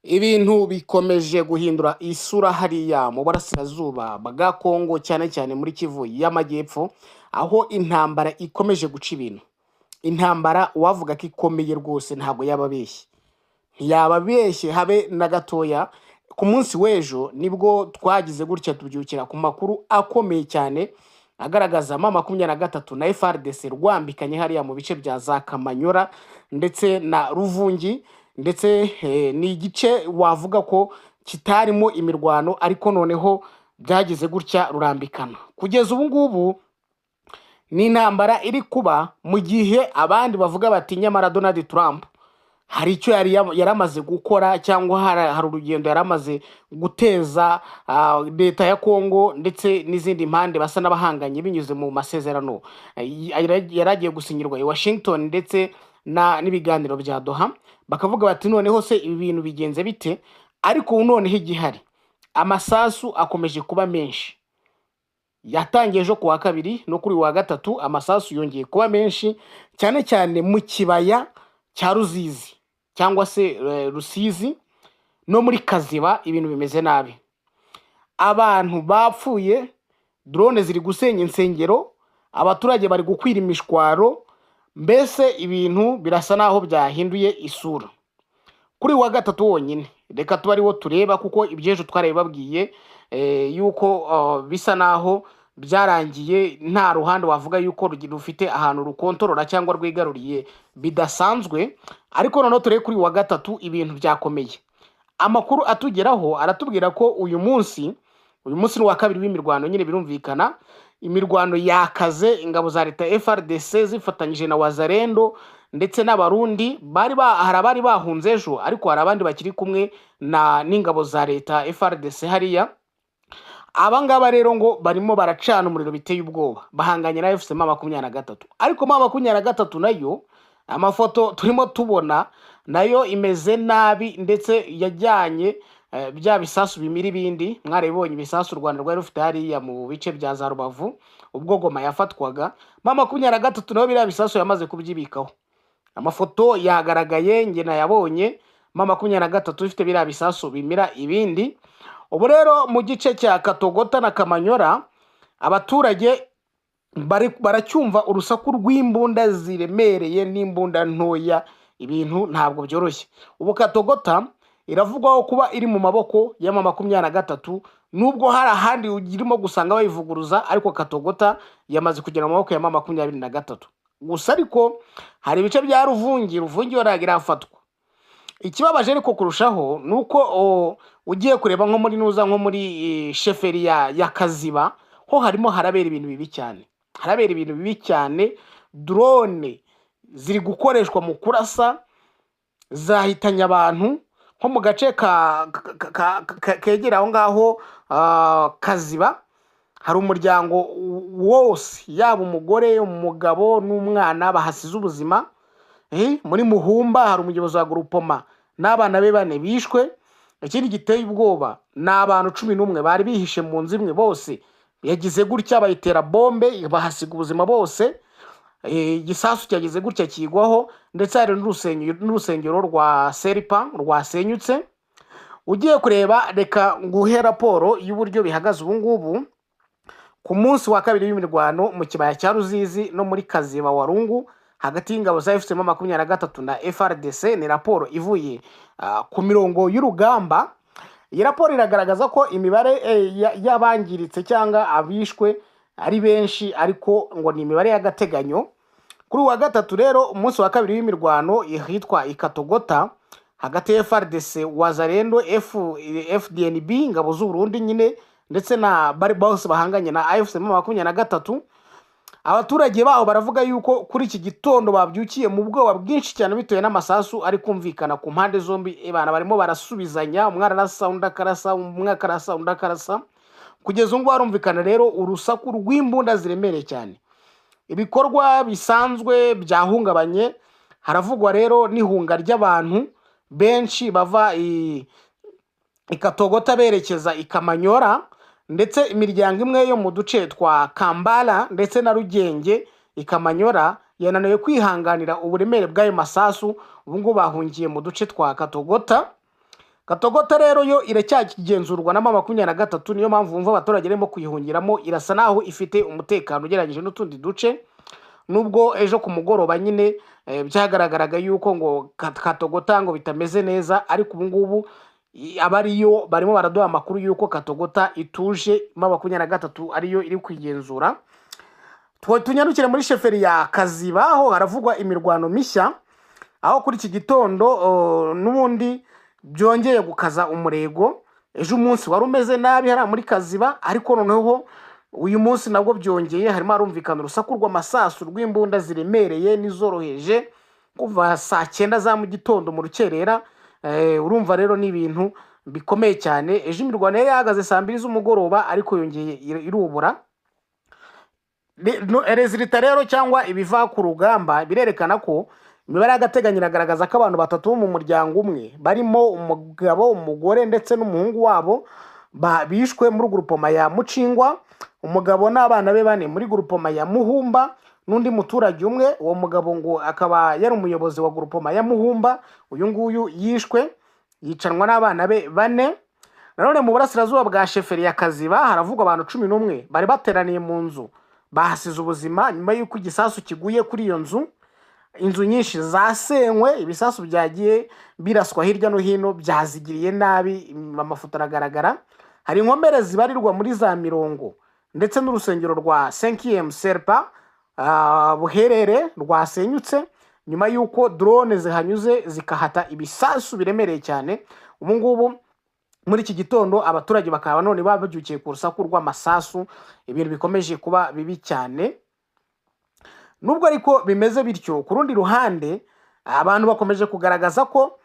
Ibintu bikomeje guhindura isura hariya mu burasirazuba bwa Kongo cyane cyane muri Kivu y'Amajyepfo, aho intambara ikomeje guca ibintu. Intambara uwavuga ko ikomeye rwose ntabwo yaba abeshye. Ntiyaba abeshye habe na gatoya. Ku munsi w'ejo nibwo twagize gutya tubyukira ku makuru akomeye cyane agaragaza M23 na FARDC rwambikanye hariya mu bice bya za Kamanyora ndetse na Ruvungi, ndetse ni igice wavuga ko kitarimo imirwano, ariko noneho byagize gutya rurambikana. Kugeza ubu ngubu ni intambara iri kuba mu gihe abandi bavuga bati nyamara Donald Trump hari icyo yaramaze gukora, cyangwa hari urugendo yaramaze guteza leta ya Kongo ndetse n'izindi mpande basa n'abahanganye binyuze mu masezerano yaragiye gusinyirwa i Washington ndetse n'ibiganiro bya Doha. Bakavuga bati noneho se ibi bintu bigenze bite? Ariko ubu noneho igihari, amasasu akomeje kuba menshi. Yatangiye ejo ku wa kabiri no kuri wa gatatu amasasu yongeye kuba menshi, cyane cyane mu kibaya cya Ruzizi cyangwa se Rusizi no muri Kaziba. Ibintu bimeze nabi, abantu bapfuye, drone ziri gusenya insengero, abaturage bari gukwira imishwaro. Mbese ibintu birasa naho byahinduye isura. Kuri wa gatatu wonyine reka tuba ariwo tureba, kuko ibyejo twarabibabwiye yuko bisa naho byarangiye nta ruhande wavuga yuko rufite ahantu rukontorora cyangwa rwigaruriye bidasanzwe. Ariko noneho turebe kuri wa gatatu ibintu byakomeye. Amakuru atugeraho aratubwira ko uyu munsi ni wa kabiri w'imirwano. Nyine birumvikana imirwano yakaze, ingabo za leta FARDC zifatanyije na Wazalendo ndetse n'abarundi hari abari bahunze ejo, ariko hari abandi bakiri kumwe n'ingabo za leta FARDC hariya. Abangaba rero ngo barimo baracana umuriro biteye ubwoba, bahanganye na M23. Ariko M23 nayo amafoto turimo tubona nayo imeze nabi, ndetse yajyanye bya bisasu bimira ibindi. Mwarabibonye ibisasu u Rwanda rwari rufite hariya mu bice bya za Rubavu ubwo Goma yafatwaga. M23 nayo biriya bisasu yamaze kubyibikaho. Amafoto yagaragaye, nge nayabonye. M23 ifite biriya bisasu bimira ibindi. Ubu rero mu gice cya Katogota na Kamanyora abaturage baracyumva urusaku rw'imbunda ziremereye n'imbunda ntoya. Ibintu ntabwo byoroshye. Ubu Katogota iravugwaho kuba iri mu maboko ya M23, nubwo hari ahandi urimo gusanga bayivuguruza, ariko Katogota yamaze kugera mu maboko ya M23. Gusa ariko hari ibice bya Ruvungi waragira afatwa. Ikibabaje ariko kurushaho nuko ugiye kureba nko muri sheferi ya Kaziba ho harabera ibintu bibi cyane. Drone ziri gukoreshwa mu kurasa, zahitanye abantu. Nko mu gace kegera aho ngaho Kaziba hari umuryango wose, yaba umugore, umugabo n'umwana, bahasize ubuzima. Muri Muhumba hari umuyobozi wa Groupement n'abana be 4 bishwe. Ikindi giteye ubwoba ni abantu 11 bari bihishe mu nzu imwe, bose yagize gutya bayitera bombe bahasiga ubuzima bose. Igisasu cyagize gutya kigwaho, ndetse hari n'urusengero rwa Seripa rwasenyutse. Ugiye kureba, reka nguhe raporo y'uburyo bihagaze ubu ngubu ku munsi wa kabiri w'imirwano mu kibaya cya Ruzizi no muri Kaziba Warungu hagati y'ingabo za M23 na FARDC. Ni raporo ivuye ku mirongo y'urugamba. Iyi raporo iragaragaza ko imibare y'abangiritse cyangwa abishwe ari benshi, ariko ngo ni imibare y'agateganyo. Kuri wa gatatu rero umunsi wa kabiri w'imirwano hitwa Ikatogota hagati ya FARDC, Wazalendo, FDNB, ingabo z'u Burundi nyine, ndetse na bari bose bahanganye na M23. Abaturage baho baravuga yuko kuri iki gitondo babyukiye mu bwoba bwinshi cyane bitewe n'amasasu ari kumvikana ku mpande zombi. Abana barimo barasubizanya, umwe arasa undi akarasa, umwe akarasa undi akarasa. Kugeza ubu harumvikana rero urusaku rw'imbunda ziremereye cyane. Ibikorwa bisanzwe byahungabanye. Haravugwa rero n'ihunga ry'abantu benshi bava Ikatogota berekeza Ikamanyora, ndetse imiryango imwe yo mu duce twa Kambala ndetse na Rugenge Ikamanyora yananiwe kwihanganira uburemere bw'ayo masasu. Ubu ngubu bahungiye mu duce twa Katogota. Gatogota rero yo iracyakigenzurwa na M23, niyo mpamvu wumva abaturage barimo kuyihungiramo. Irasa naho ifite umutekano ugereranyije n'utundi duce, nubwo ejo ku mugoroba nyine byagaragaraga yuko ngo Katogota ngo bitameze neza, ariko ubu ngubu abariyo barimo baraduha amakuru yuko Katogota ituje, M23 ariyo iri kwigenzura. Tunyarukire muri sheferi ya Kaziba, aho haravugwa imirwano mishya, aho kuri iki gitondo n'ubundi byongeye gukaza umurego. Ejo umunsi wari umeze nabi hari muri Kaziba, ariko noneho uyu munsi nabwo byongeye, harimo harumvikana urusaku rw'amasasu rw'imbunda ziremereye n'izoroheje kuva saa 9 za mu gitondo mu rukerera. Urumva rero ni ibintu bikomeye cyane. Ejo imirwano yari yahagaze saa 2 z'umugoroba, ariko yongeye irubura. Resulta rero cyangwa ibiva ku rugamba birerekana ko imibare y'agateganyo iragaragaza ko abantu 3 bo mu muryango umwe, barimo umugabo, umugore ndetse n'umuhungu wabo, bishwe muri grupoma ya Mucingwa. Umugabo n'abana be 4 muri grupoma ya Muhumba, n'undi muturage umwe. Uwo mugabo ngo akaba yari umuyobozi wa grupoma ya Muhumba. Uyu nguyu yishwe yicanwa n'abana be 4. Nanone mu burasirazuba bwa sheferi ya Kaziba haravugwa abantu 11 bari bateraniye mu nzu bahasize ubuzima nyuma y'uko igisasu kiguye kuri iyo nzu. Inzu nyinshi zasenywe, ibisasu byagiye biraswa hirya no hino, byazigiriye nabi, amafoto aragaragara. Hari inkomere zibarirwa muri za mirongo, ndetse n'urusengero rwa 5e Serpa Buherere rwasenyutse nyuma y'uko drone zihanyuze zikahata ibisasu biremereye cyane. Ubu ngubu muri iki gitondo abaturage bakaba none babyukiye ku rusaku rw'amasasu, ibintu bikomeje kuba bibi cyane. Nubwo ariko bimeze bityo, ku rundi ruhande abantu bakomeje kugaragaza ko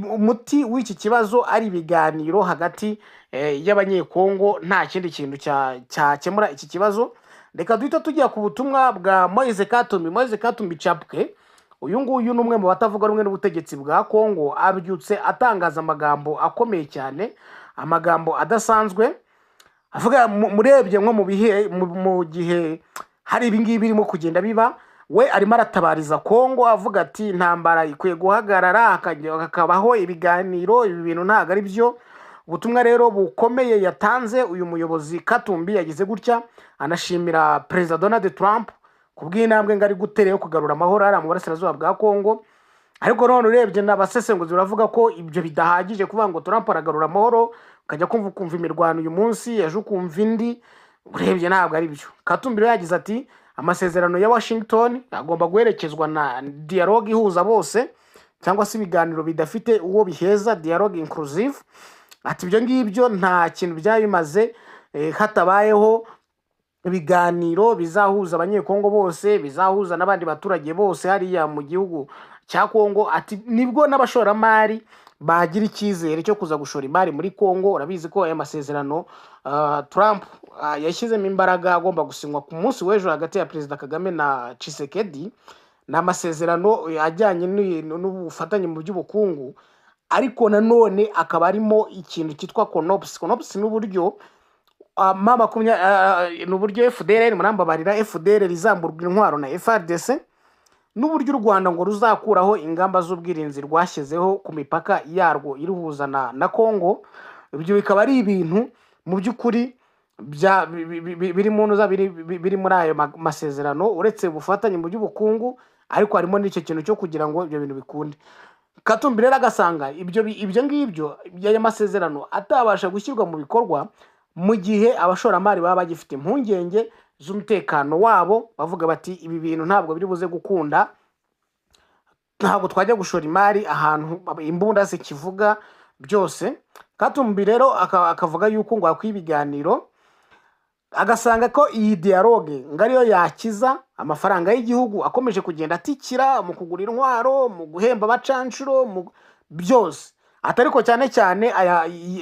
umuti w'iki kibazo ari ibiganiro hagati y'abanyekongo, nta kindi kintu cyakemura iki kibazo. Reka duhita tujya ku butumwa bwa Moise Katumbi Chapwe. Uyu nguyu numwe mu batavuga rumwe n'ubutegetsi bwa Kongo, abyutse atangaza amagambo akomeye cyane, amagambo adasanzwe. Avuga murebye nko mu gihe hari ibingibi birimo kugenda biba, we arimo aratabariza Kongo avuga ati intambara ikwiye guhagarara, hakabaho ibiganiro, ibi bintu ntago ari byo. Ubutumwa rero bukomeye yatanze uyu muyobozi Katumbi, yagize gutya anashimira Perezida Donald Trump kubw'intambwe ngari gutereyo kugarura amahoro ari mu burasirazuba bwa Kongo. Ariko none urebye n'abasesenguzi baravuga ko ibyo bidahagije, kuvuga ngo Trump aragarura amahoro ukajya kumva imirwano uyu munsi, ejo kumva indi, urebye ntabwo ari byo. Katumbi rero yagize ati amasezerano ya Washington agomba guherekezwa na dialogue ihuza bose, cyangwa se ibiganiro bidafite uwo biheza, dialogue inclusive. Ati ibyo ngibyo nta kintu byabimaze hatabayeho ibiganiro bizahuza abanyekongo bose, bizahuza n'abandi baturage bose hariya mu gihugu cya Kongo. Ati nibwo n'abashoramari bagira icyizere cyo kuza gushora imari muri Kongo. Urabizi ko aya masezerano Trump yashyizemo imbaraga agomba gusinywa ku munsi w'ejo hagati ya Perezida Kagame na Tshisekedi. Ni amasezerano ajyanye n'ubufatanye mu by'ubukungu, ariko nanone akaba arimo ikintu cyitwa CONOPS. CONOPS n'uburyo n'uburyo FDLR murambabarira FDLR rizamburwa intwaro na FARDC, n'uburyo u Rwanda ngo ruzakuraho ingamba z'ubwirinzi rwashyizeho ku mipaka yarwo iruhuza na Kongo. Ibyo bikaba ari ibintu mu by'ukuri biri muri ayo masezerano, uretse ubufatanye mu by'ubukungu, ariko harimo n'icyo kintu cyo kugira ngo ibyo bintu bikunde. Katumbi rero agasanga ibyo ngibyo by'aya masezerano atabasha gushyirwa mu bikorwa mu gihe abashoramari baba bagifite impungenge z'umutekano wabo, bavuga bati ibi bintu ntabwo biri buze gukunda, ntabwo twajya gushora imari ahantu imbunda zikivuga byose. Katumbi rero akavuga yuko ngo akwiye ibiganiro, agasanga ko iyi dialogue ngariyo yakiza amafaranga y'igihugu akomeje kugenda atikira mu kugura intwaro, mu guhemba abacanshuro, byose. Atariko cyane cyane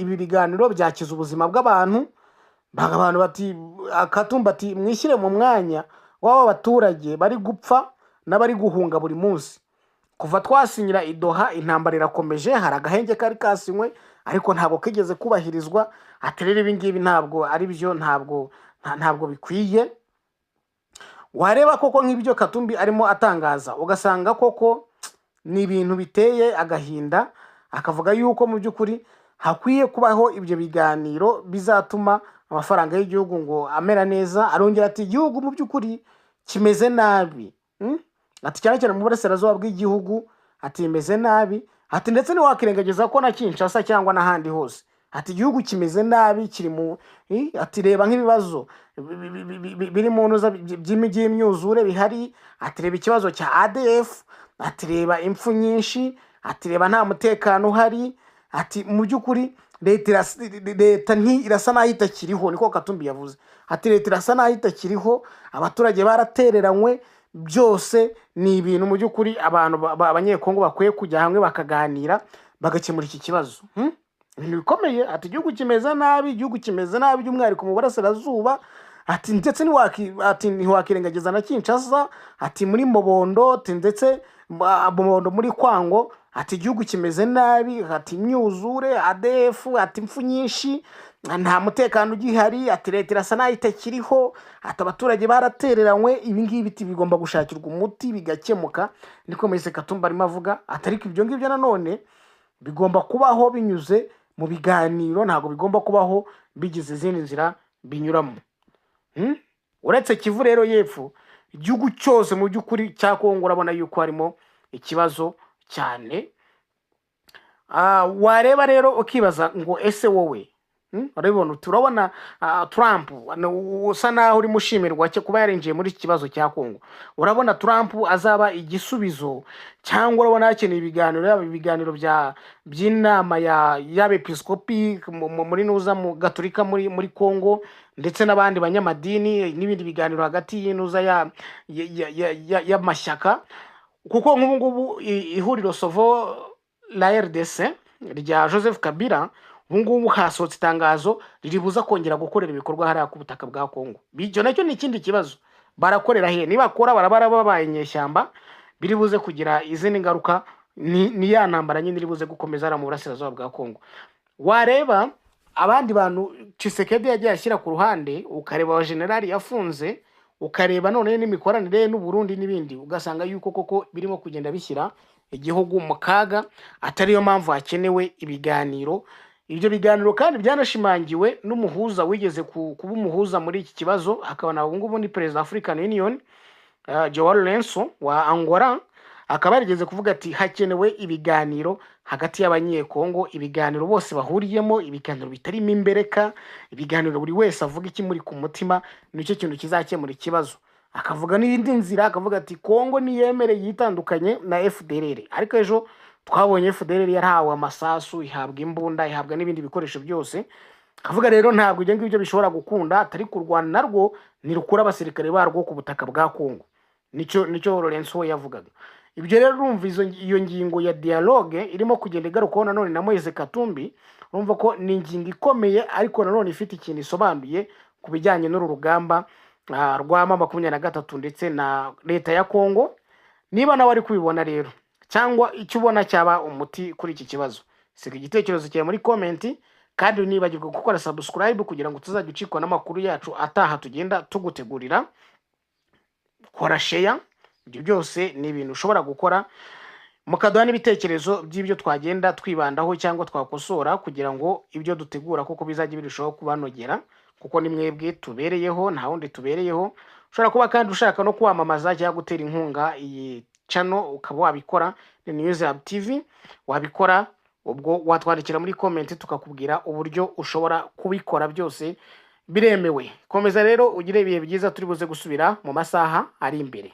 ibi biganiro byakiza ubuzima bw'abantu. Abantu bati Katumbi ati mwishyire mu mwanya w'aba baturage bari gupfa n'abari guhunga buri munsi. Kuva twasinyira i Doha intambara irakomeje, hari agahenge kari kasinywe ariko ntabwo kigeze kubahirizwa. Ati rero ibi ngibi ntabwo ari byo, ntabwo bikwiye. Wareba koko nk'ibyo Katumbi arimo atangaza ugasanga koko ni ibintu biteye agahinda. akavuga yuko mu by'ukuri hakwiye kubaho ibyo biganiro bizatuma amafaranga y'igihugu ngo amera neza. Arongera ati igihugu mu by'ukuri kimeze nabi. Ati cyane cyane mu burasirazuba bw'igihugu ati imeze nabi, ati ndetse ntiwakirengagiza ko na Kinshasa cyangwa n'ahandi hose ati igihugu kimeze nabi, kiri mu ati reba nk'ibibazo biri mu ntuza by'imyuzure bihari, ati reba ikibazo cya ADF, ati reba impfu nyinshi, ati reba nta mutekano uhari, ati mu by'ukuri leta irasa naho itakiriho, niko Katumbi yavuze. Ati leta irasa naho itakiriho, abaturage baratereranywe, byose ni ibintu mu by'ukuri abantu abanyekongo bakwiye kujya hamwe bakaganira bagakemura iki kibazo. Ibintu bikomeye. Ati igihugu kimeze nabi, igihugu kimeze nabi by'umwihariko mu burasirazuba. Ati ndetse ntiwakirengagiza na Kinshasa, ati muri Mobondo, ati ndetse Mobondo muri Kwango, ati igihugu kimeze nabi, ati imyuzure, ADF, ati impfu nyinshi, nta mutekano ugihari, ati leta irasa naho itakiriho, ati abaturage baratereranywe. Ibi ngibi bigomba gushakirwa umuti bigakemuka, niko Moise Katumbi arimo avuga. Ati ariko ibyo ngibyo nanone bigomba kubaho binyuze mu biganiro, ntabwo bigomba kubaho bigize izindi nzira binyuramo. Uretse Kivu rero y'Epfo, igihugu cyose mu by'ukuri cya Kongo urabona yuko harimo ikibazo cyane. Wareba rero ukibaza ngo ese wowe turabona Trump usa naho uri mushimirwa kuba yarinjiye muri iki kibazo cya Kongo. Urabona Trump azaba igisubizo cyangwa urabona hakeneye ibiganiro by'inama y'abepiskopi muri nuza mu Gatolika muri Kongo, ndetse n'abandi banyamadini, n'ibindi biganiro hagati y'intuza y'amashyaka, kuko nk'ubu ngubu ihuriro Sovo la RDC rya Joseph Kabila ubu ngubu hasohotse itangazo riribuza kongera gukorera ibikorwa hariya ku butaka bwa Kongo. Bijyo nacyo ni ikindi kibazo. Barakorera he? Nibakora barabara babaye inyeshyamba, biribuze kugira izindi ngaruka, ni ya ntambara nyine iribuze gukomeza mu burasirazuba bwa Kongo. Wareba abandi bantu Tshisekedi yagiye ashyira ku ruhande, ukareba wa generali yafunze, ukareba none n'imikoranire n'u Burundi n'ibindi, ugasanga yuko koko birimo kugenda bishyira igihugu mu kaga. Atariyo mpamvu hakenewe ibiganiro. Ibyo biganiro kandi byanashimangiwe n'umuhuza wigeze kuba umuhuza muri iki kibazo, akaba na ngubu ni President African Union Joao Lourenço wa Angola. Akaba yarigeze kuvuga ati hakenewe ibiganiro hagati y'abanyekongo, ibiganiro bose bahuriyemo, ibiganiro bitarimo imbereka, ibiganiro buri wese avuga iki muri ku mutima, nicyo kintu kizakemura ikibazo. Akavuga n'indi nzira, akavuga ati Kongo niyemere yitandukanye na FDLR. Ariko ejo twabonye FDLR yarahawe amasasu, ihabwa imbunda, ihabwa n'ibindi bikoresho byose. Akavuga rero ntabwo ibyo ngibyo bishobora gukunda, atari kurwana narwo nirukura abasirikare barwo ku butaka bwa Kongo. Nicyo Lourenço yavugaga. Ibyo rero urumva iyo ngingo ya dialogue irimo kugenda igarukaho nanone na Moise Katumbi, urumva ko ni ingingo ikomeye, ariko nanone ifite ikintu isobanuye ku bijyanye n'uru rugamba rwa M23 ndetse na leta ya Kongo. Niba nawe ari kubibona rero, cyangwa icyo ubona cyaba umuti kuri iki kibazo, siga igitekerezo cyawe muri comment, kandi nibagirwa gukora subscribe kugira ngo tuzajye ucikwa n'amakuru yacu ataha tugenda tugutegurira. Kora share. Ibyo byose ni ibintu ushobora gukora mukaduha n'ibitekerezo by'ibyo twagenda twibandaho cyangwa twakosora, kugira ngo ibyo dutegura kuko bizajye birushaho kubanogera, kuko ni mwebwe tubereyeho, nta wundi tubereyeho. Ushobora kuba kandi ushaka no kwamamaza cyangwa gutera inkunga iyi channel, ukaba wabikora ni News Hub TV. Wabikora ubwo watwandikira muri comment tukakubwira uburyo ushobora kubikora, byose biremewe. Komeza rero ugire ibihe byiza, turi buze gusubira mu masaha ari imbere.